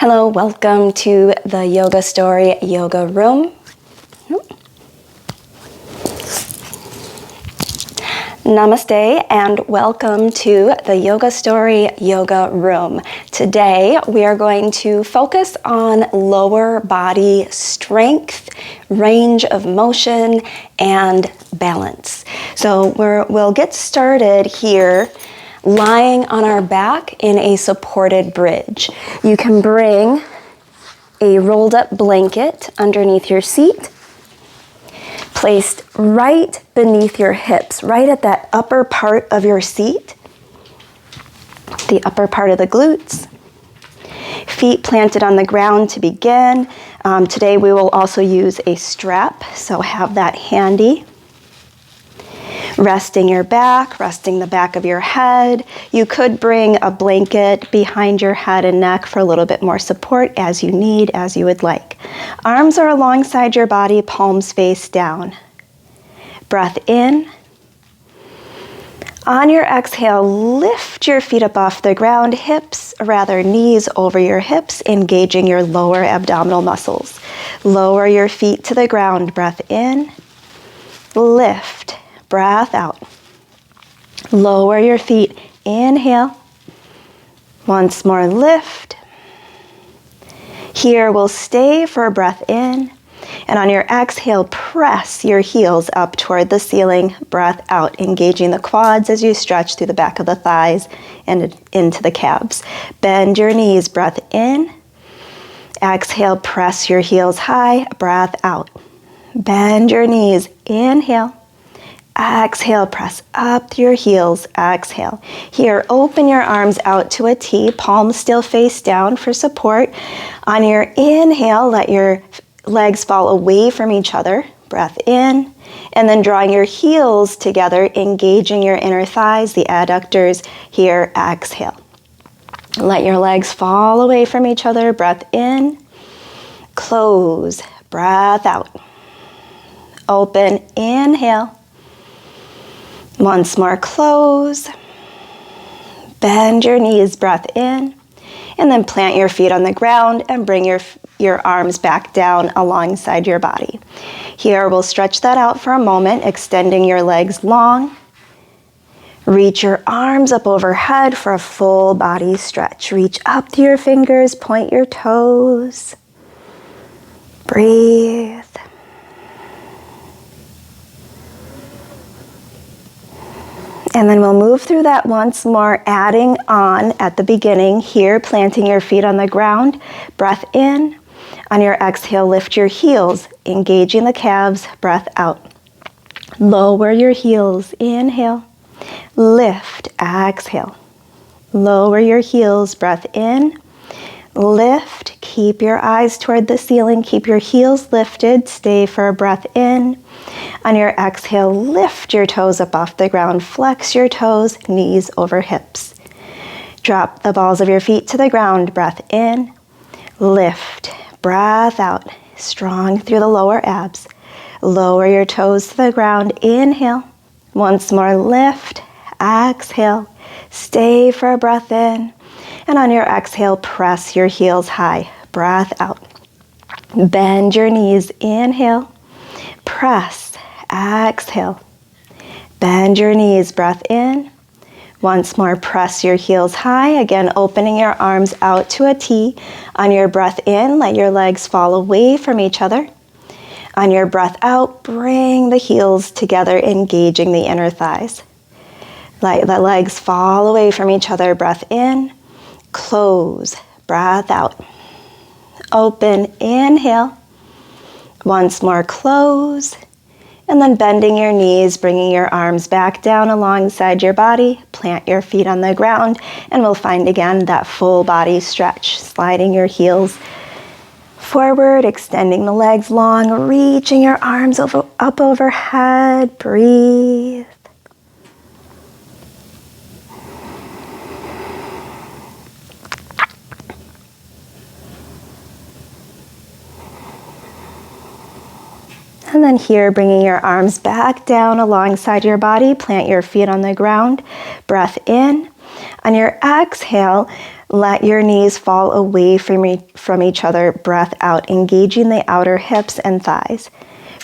Hello, welcome to the Yoga Story Yoga Room. Namaste and welcome to the Yoga Story Yoga Room. Today we are going to focus on lower body strength, range of motion, and balance. So we'll get started here lying on our back in a supported bridge. You can bring a rolled up blanket underneath your seat, placed right beneath your hips, right at that upper part of your seat, the upper part of the glutes. Feet planted on the ground to begin. Today we will also use a strap, so have that handy. Resting your back, resting the back of your head. You could bring a blanket behind your head and neck for a little bit more support as you need, as you would like. Arms are alongside your body, palms face down. Breath in. On your exhale, lift your feet up off the ground, knees over your hips, engaging your lower abdominal muscles. Lower your feet to the ground. Breath in. Lift. Breath out. Lower your feet. Inhale. Once more, lift. Here we'll stay for a breath in. And on your exhale, press your heels up toward the ceiling. Breath out, engaging the quads as you stretch through the back of the thighs and into the calves. Bend your knees. Breath in. Exhale, press your heels high. Breath out. Bend your knees. Inhale. Exhale, press up your heels. Exhale. Here, open your arms out to a T, palms still face down for support. On your inhale, let your legs fall away from each other. Breath in, and then drawing your heels together, engaging your inner thighs, the adductors. Here, exhale. Let your legs fall away from each other. Breath in, close, breath out. Open, inhale. Once more, close. Bend your knees, breath in. And then plant your feet on the ground and bring your arms back down alongside your body. Here, we'll stretch that out for a moment, extending your legs long. Reach your arms up overhead for a full body stretch. Reach up to your fingers, point your toes. Breathe. And then we'll move through that once more, adding on at the beginning here, planting your feet on the ground. Breath in. On your exhale, lift your heels, engaging the calves. Breath out. Lower your heels. Inhale. Lift. Exhale. Lower your heels. Breath in. Lift. Keep your eyes toward the ceiling. Keep your heels lifted. Stay for a breath in. On your exhale, lift your toes up off the ground. Flex your toes, knees over hips. Drop the balls of your feet to the ground. Breath in. Lift. Breath out. Strong through the lower abs. Lower your toes to the ground. Inhale. Once more, lift. Exhale. Stay for a breath in. And on your exhale, press your heels high. Breath out. Bend your knees. Inhale. Press. Exhale. Bend your knees. Breath in. Once more, press your heels high. Again, opening your arms out to a T. On your breath in, let your legs fall away from each other. On your breath out, bring the heels together, engaging the inner thighs. Let the legs fall away from each other. Breath in. Close. Breath out. Open. Inhale. Once more, close. And then bending your knees, bringing your arms back down alongside your body. Plant your feet on the ground. And we'll find again that full body stretch. Sliding your heels forward, extending the legs long, reaching your arms up overhead. Breathe. And then here, bringing your arms back down alongside your body, plant your feet on the ground. Breath in. On your exhale, let your knees fall away from each other. Breath out, engaging the outer hips and thighs.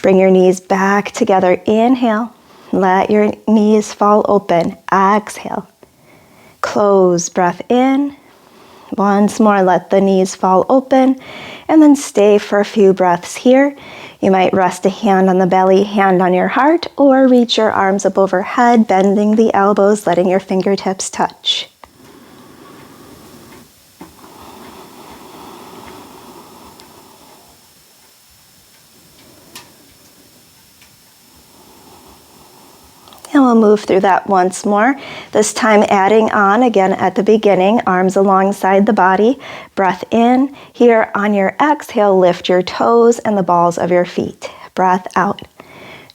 Bring your knees back together. Inhale. Let your knees fall open. Exhale. Close. Breath in. Once more, let the knees fall open. And then stay for a few breaths here. You might rest a hand on the belly, hand on your heart, or reach your arms up overhead, bending the elbows, letting your fingertips touch. And we'll move through that once more. This time adding on again at the beginning, arms alongside the body. Breath in. Here on your exhale, lift your toes and the balls of your feet. Breath out.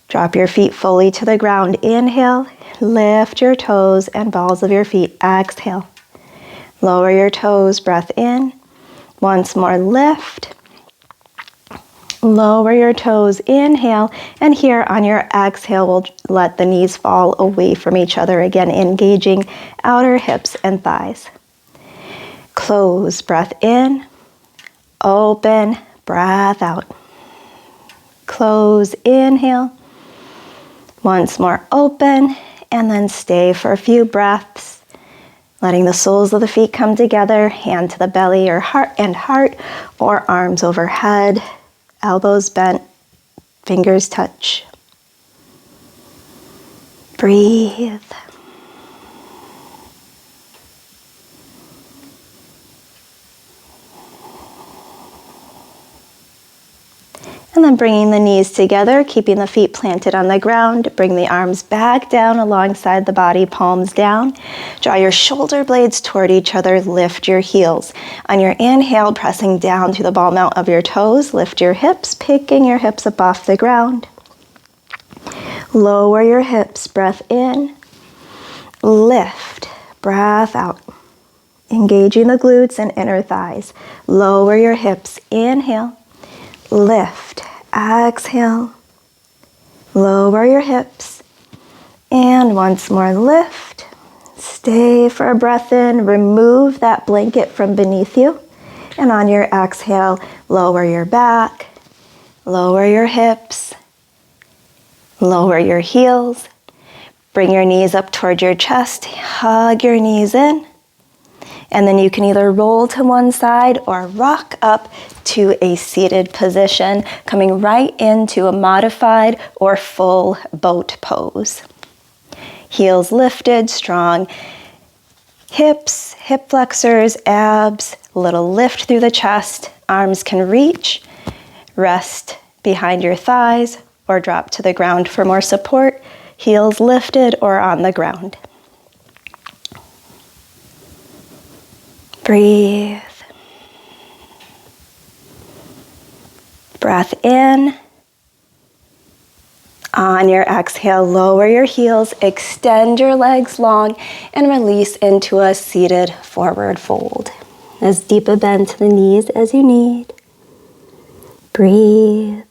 Drop your feet fully to the ground. Inhale. Lift your toes and balls of your feet. Exhale. Lower your toes. Breath in. Once more, lift. Lower your toes, inhale, and here on your exhale, we'll let the knees fall away from each other again, engaging outer hips and thighs. Close, breath in, open, breath out. Close, inhale, once more open, and then stay for a few breaths, letting the soles of the feet come together, hand to the belly or heart, or arms overhead. Elbows bent, fingers touch. Breathe. And then bringing the knees together, keeping the feet planted on the ground. Bring the arms back down alongside the body, palms down. Draw your shoulder blades toward each other. Lift your heels. On your inhale, pressing down through the ball mount of your toes. Lift your hips, picking your hips up off the ground. Lower your hips. Breath in. Lift. Breath out. Engaging the glutes and inner thighs. Lower your hips. Inhale. Lift, exhale, lower your hips, and once more lift. Stay for a breath in, remove that blanket from beneath you, and on your exhale, lower your back, lower your hips, lower your heels, bring your knees up toward your chest, hug your knees in, and then you can either roll to one side or rock up to a seated position, coming right into a modified or full boat pose. Heels lifted, strong hips, hip flexors, abs, a little lift through the chest. Arms can reach, rest behind your thighs, or drop to the ground for more support. Heels lifted or on the ground. Breathe. Breath in. On your exhale, lower your heels, extend your legs long, and release into a seated forward fold. As deep a bend to the knees as you need. Breathe.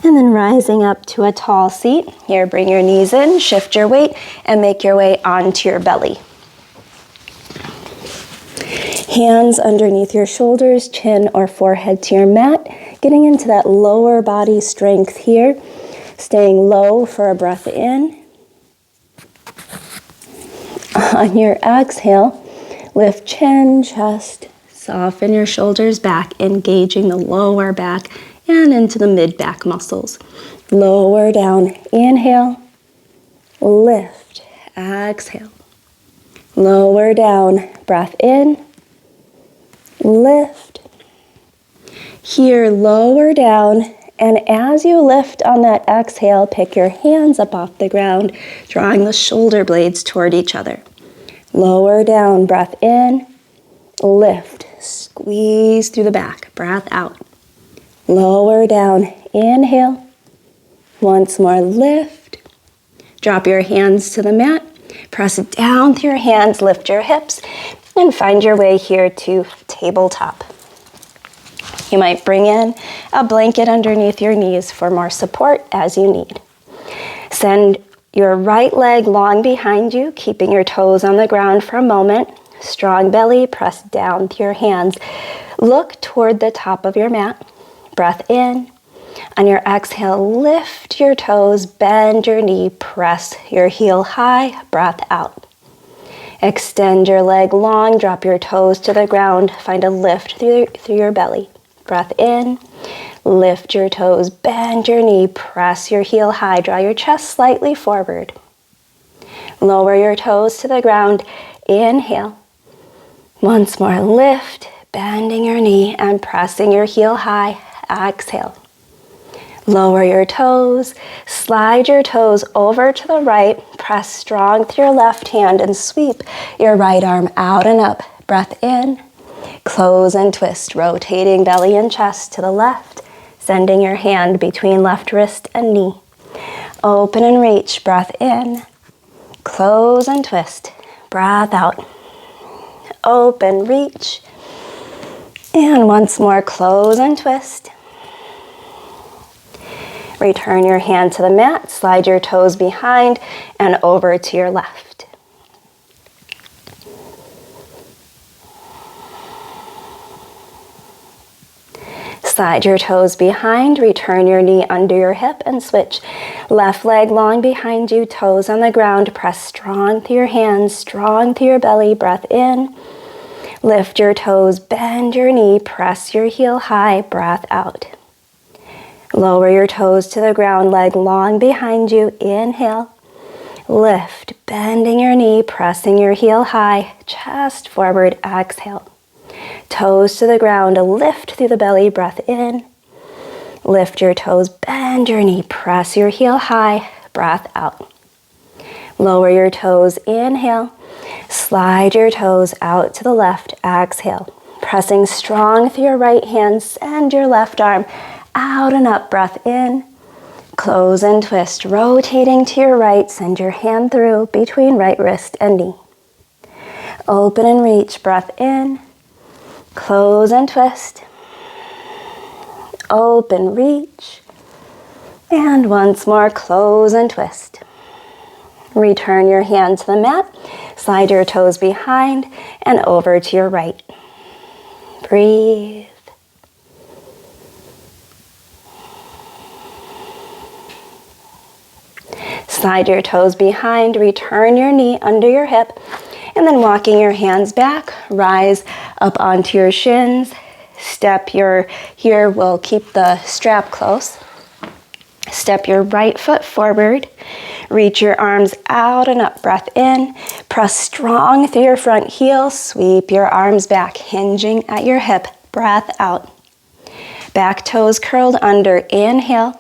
And then rising up to a tall seat. Here, bring your knees in, shift your weight, and make your way onto your belly. Hands underneath your shoulders, chin or forehead to your mat. Getting into that lower body strength here. Staying low for a breath in. On your exhale, lift chin, chest, soften your shoulders back, engaging the lower back and into the mid-back muscles. Lower down, inhale, lift, exhale. Lower down, breath in, lift. Here, lower down, and as you lift on that exhale, pick your hands up off the ground, drawing the shoulder blades toward each other. Lower down, breath in, lift, squeeze through the back, breath out. Lower down, inhale. Once more, lift. Drop your hands to the mat. Press down through your hands, lift your hips, and find your way here to tabletop. You might bring in a blanket underneath your knees for more support as you need. Send your right leg long behind you, keeping your toes on the ground for a moment. Strong belly, press down to your hands. Look toward the top of your mat. Breath in. On your exhale, lift your toes, bend your knee, press your heel high, breath out. Extend your leg long, drop your toes to the ground, find a lift through your belly. Breath in, lift your toes, bend your knee, press your heel high, draw your chest slightly forward. Lower your toes to the ground, inhale. Once more, lift, bending your knee and pressing your heel high, exhale. Lower your toes, slide your toes over to the right, press strong with your left hand and sweep your right arm out and up. Breath in, close and twist, rotating belly and chest to the left, sending your hand between left wrist and knee. Open and reach, breath in, close and twist, breath out. Open, reach, and once more, close and twist. Return your hand to the mat, slide your toes behind and over to your left. Slide your toes behind, return your knee under your hip and switch. Left leg long behind you, toes on the ground, press strong through your hands, strong through your belly, breath in. Lift your toes, bend your knee, press your heel high, breath out. Lower your toes to the ground, leg long behind you, inhale. Lift, bending your knee, pressing your heel high, chest forward, exhale. Toes to the ground, lift through the belly, breath in. Lift your toes, bend your knee, press your heel high, breath out. Lower your toes, inhale. Slide your toes out to the left, exhale. Pressing strong through your right hand, send your left arm out and up, breath in. Close and twist, rotating to your right, send your hand through between right wrist and knee. Open and reach, breath in. Close and twist. Open, reach. And once more, close and twist. Return your hand to the mat, slide your toes behind and over to your right. Breathe. Slide your toes behind, return your knee under your hip, and then walking your hands back, rise up onto your shins. Here we'll keep the strap close. Step your right foot forward, reach your arms out and up, breath in. Press strong through your front heel, sweep your arms back, hinging at your hip, breath out. Back toes curled under, inhale.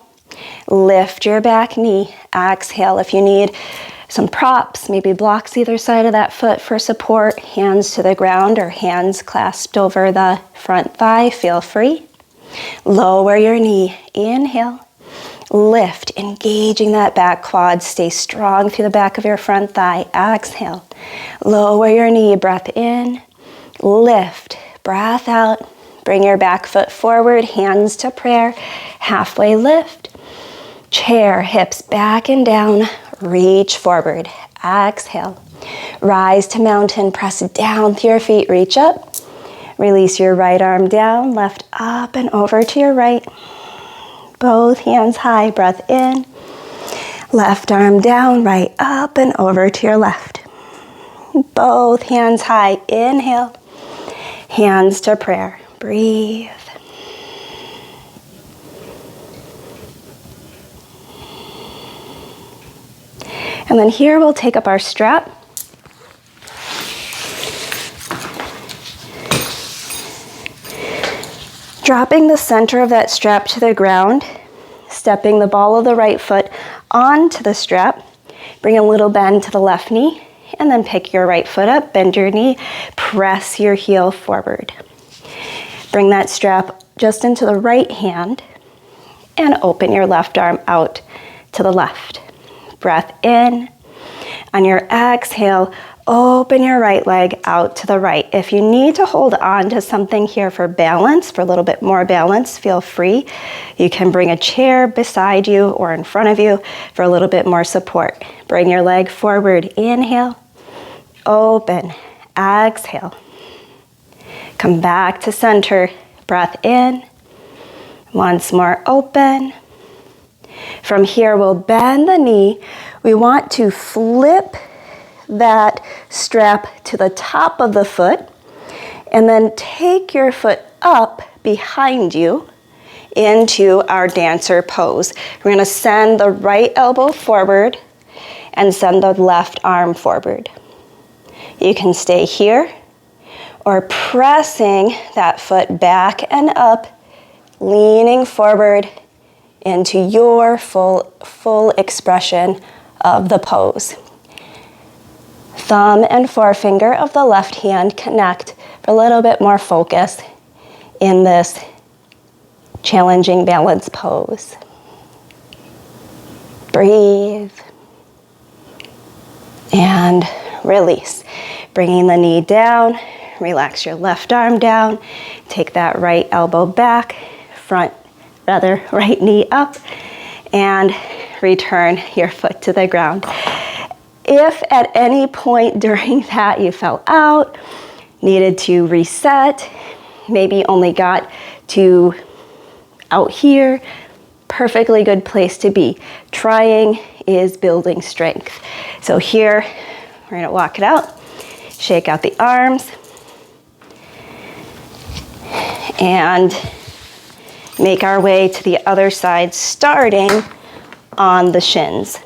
Lift your back knee, exhale. If you need some props, maybe blocks either side of that foot for support, hands to the ground or hands clasped over the front thigh, feel free. Lower your knee, inhale. Lift, engaging that back quad, stay strong through the back of your front thigh, exhale. Lower your knee, breath in, lift, breath out. Bring your back foot forward, hands to prayer, halfway lift. Chair, hips back and down, reach forward, exhale. Rise to mountain, press down through your feet, reach up. Release your right arm down, left up and over to your right. Both hands high, breath in. Left arm down, right up and over to your left. Both hands high, inhale. Hands to prayer, breathe. And then here we'll take up our strap. Dropping the center of that strap to the ground, stepping the ball of the right foot onto the strap. Bring a little bend to the left knee, and then pick your right foot up, bend your knee, press your heel forward. Bring that strap just into the right hand, and open your left arm out to the left. Breath in. On your exhale, Open your right leg out to the right. If you need to hold on to something here for balance, for a little bit more balance, feel free. You can bring a chair beside you or in front of you for a little bit more support. Bring your leg forward. Inhale. Open. Exhale. Come back to center. Breath in. Once more, open. From here, we'll bend the knee. We want to flip that strap to the top of the foot and then take your foot up behind you into our dancer pose. We're going to send the right elbow forward and send the left arm forward. You can stay here or pressing that foot back and up, leaning forward into your full expression of the pose. Thumb and forefinger of the left hand connect for a little bit more focus in this challenging balance pose. Breathe. And release. Bringing the knee down, relax your left arm down, take that right elbow back, right knee up, and return your foot to the ground. If at any point during that you fell out, needed to reset, maybe only got to out here, perfectly good place to be. Trying is building strength. So here, we're gonna walk it out, shake out the arms, and make our way to the other side, starting on the shins.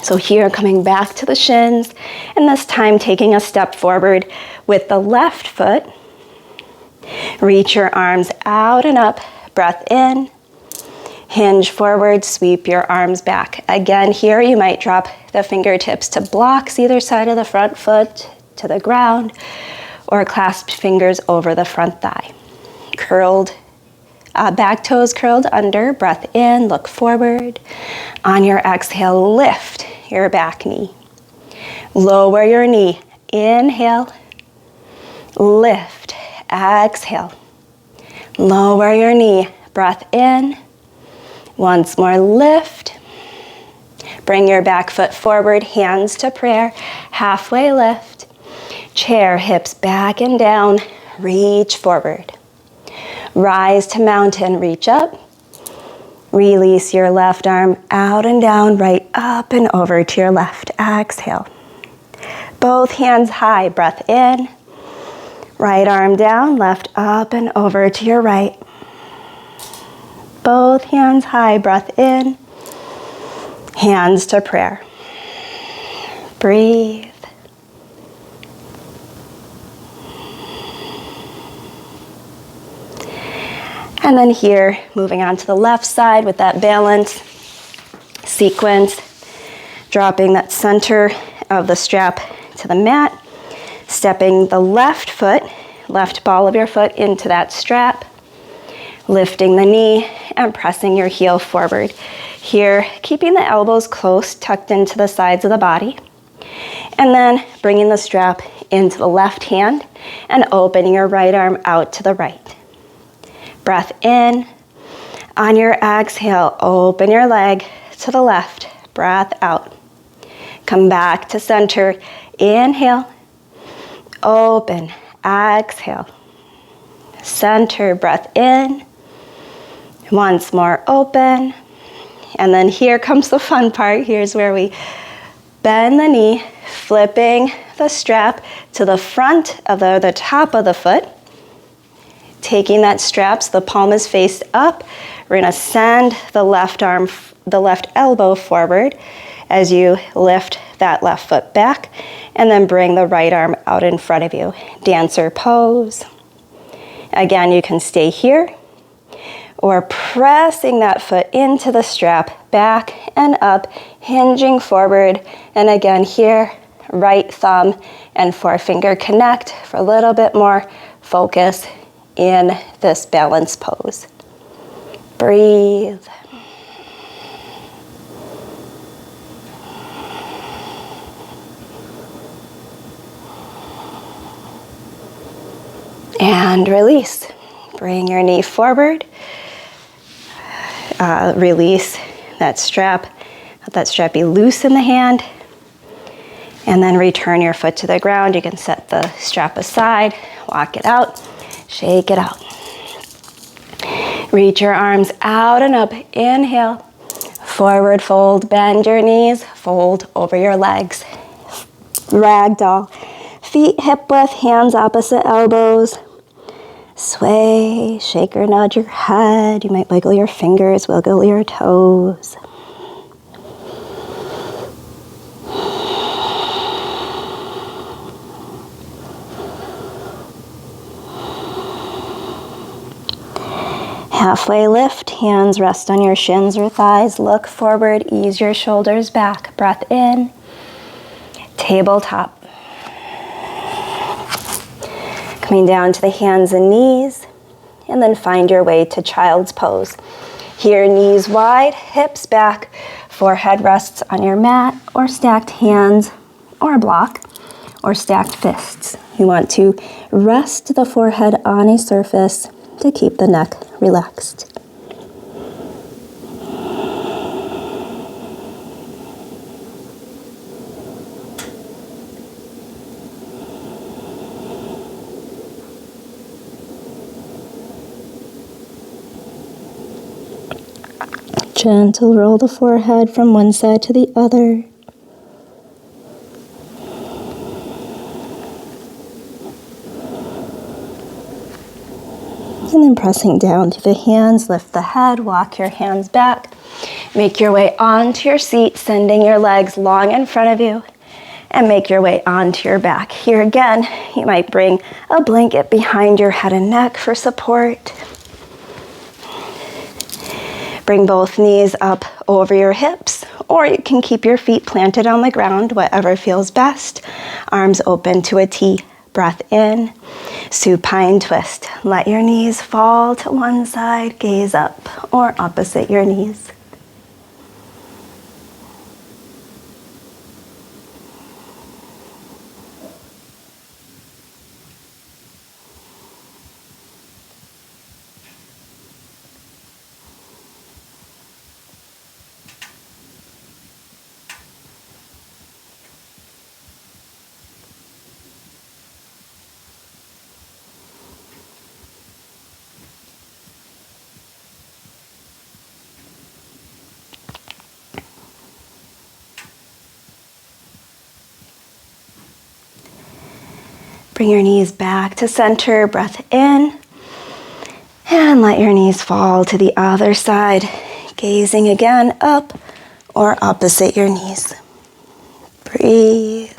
So here, coming back to the shins, and this time taking a step forward with the left foot. Reach your arms out and up, breath in, hinge forward, sweep your arms back. Again, here you might drop the fingertips to blocks either side of the front foot to the ground, or clasp fingers over the front thigh. Curled, back toes curled under, breath in, look forward. On your exhale, lift your back knee. Lower your knee, inhale, lift, exhale. Lower your knee, breath in. Once more, lift. Bring your back foot forward, hands to prayer, halfway lift. Chair, hips back and down, reach forward. Rise to mountain, reach up. Release your left arm out and down, right up and over to your left. Exhale. Both hands high, breath in. Right arm down, left up and over to your right. Both hands high, breath in. Hands to prayer. Breathe. And then here, moving on to the left side with that balance sequence, dropping that center of the strap to the mat, stepping the left foot, left ball of your foot into that strap, lifting the knee and pressing your heel forward. Here, keeping the elbows close, tucked into the sides of the body, and then bringing the strap into the left hand and opening your right arm out to the right. Breath in. On your exhale, open your leg to the left. Breath out. Come back to center. Inhale. Open. Exhale. Center. Breath in. Once more, open. And then here comes the fun part. Here's where we bend the knee, flipping the strap to the front of the top of the foot. Taking that strap, so the palm is faced up. We're gonna send the left arm, the left elbow forward as you lift that left foot back, and then bring the right arm out in front of you. Dancer pose. Again, you can stay here, or pressing that foot into the strap, back and up, hinging forward. And again here, right thumb and forefinger connect for a little bit more focus in this balance pose. Breathe. And release. Bring your knee forward. Release that strap. Let that strap be loose in the hand. And then return your foot to the ground. You can set the strap aside, walk it out, shake it out. Reach your arms out and up. Inhale. Forward fold, bend your knees, fold over your legs. Ragdoll. Feet hip width, hands opposite elbows. Sway, shake or nod your head. You might wiggle your fingers, wiggle your toes. Halfway lift, hands rest on your shins or thighs. Look forward, ease your shoulders back. Breath in, tabletop. Coming down to the hands and knees, and then find your way to child's pose. Here, knees wide, hips back, forehead rests on your mat, or stacked hands, or a block, or stacked fists. You want to rest the forehead on a surface to keep the neck relaxed. Gentle roll the forehead from one side to the other. And then pressing down through the hands, lift the head, walk your hands back. Make your way onto your seat, sending your legs long in front of you. And make your way onto your back. Here again, you might bring a blanket behind your head and neck for support. Bring both knees up over your hips, or you can keep your feet planted on the ground, whatever feels best. Arms open to a T. Breath in, supine twist. Let your knees fall to one side, gaze up, or opposite your knees. Bring your knees back to center, breath in, and let your knees fall to the other side, gazing again up or opposite your knees. Breathe.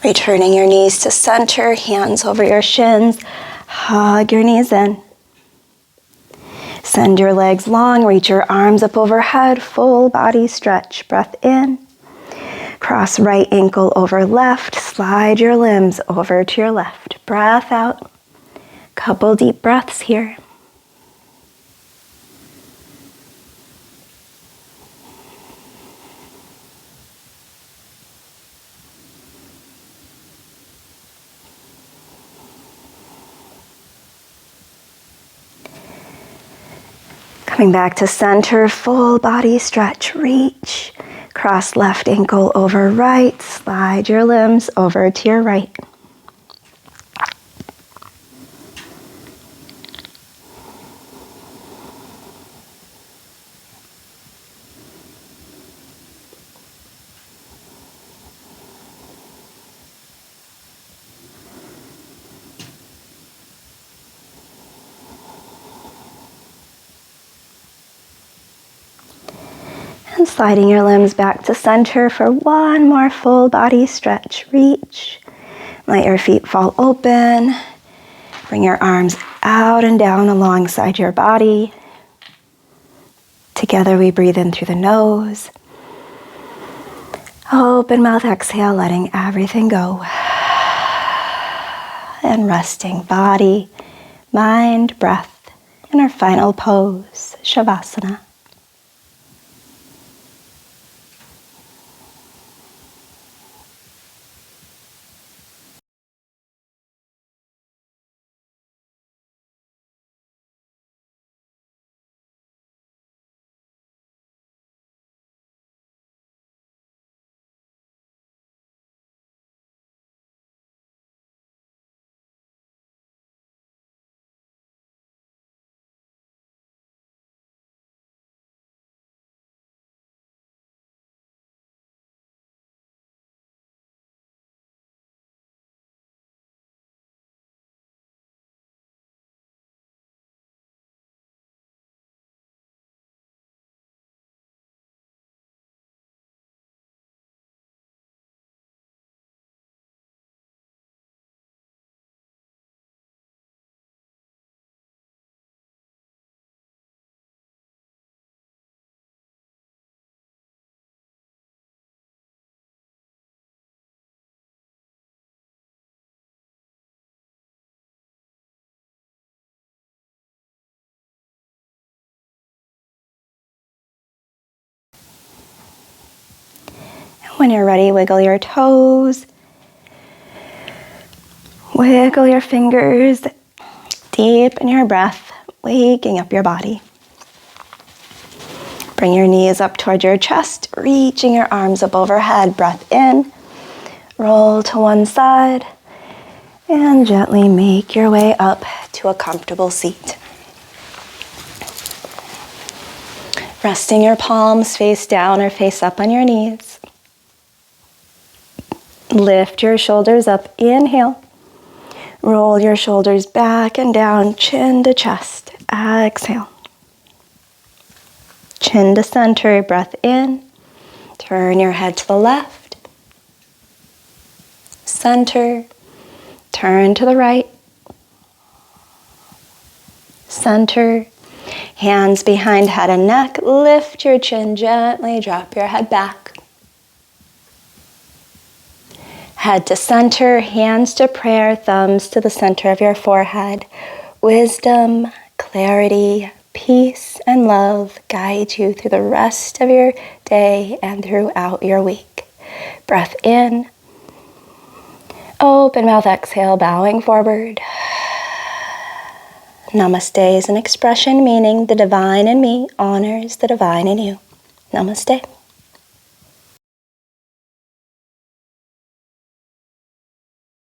Returning your knees to center, hands over your shins. Hug your knees in. Send your legs long, reach your arms up overhead, full body stretch. Breath in. Cross right ankle over left, slide your limbs over to your left. Breath out. Couple deep breaths here. Coming back to center, full body stretch, reach. Cross left ankle over right, slide your limbs over to your right. And sliding your limbs back to center for one more full body stretch. Reach. Let your feet fall open. Bring your arms out and down alongside your body. Together we breathe in through the nose. Open mouth, exhale, letting everything go. And resting body, mind, breath in our final pose, Shavasana. When you're ready, wiggle your toes. Wiggle your fingers. Deepen your breath, waking up your body. Bring your knees up toward your chest, reaching your arms up overhead. Breath in. Roll to one side. And gently make your way up to a comfortable seat. Resting your palms face down or face up on your knees. Lift your shoulders up, inhale. Roll your shoulders back and down, chin to chest, exhale. Chin to center, breath in. Turn your head to the left. Center, turn to the right. Center, hands behind head and neck, lift your chin gently, drop your head back. Head to center, hands to prayer, thumbs to the center of your forehead. Wisdom, clarity, peace, and love guide you through the rest of your day and throughout your week. Breath in. Open mouth, exhale, bowing forward. Namaste is an expression meaning the divine in me honors the divine in you. Namaste.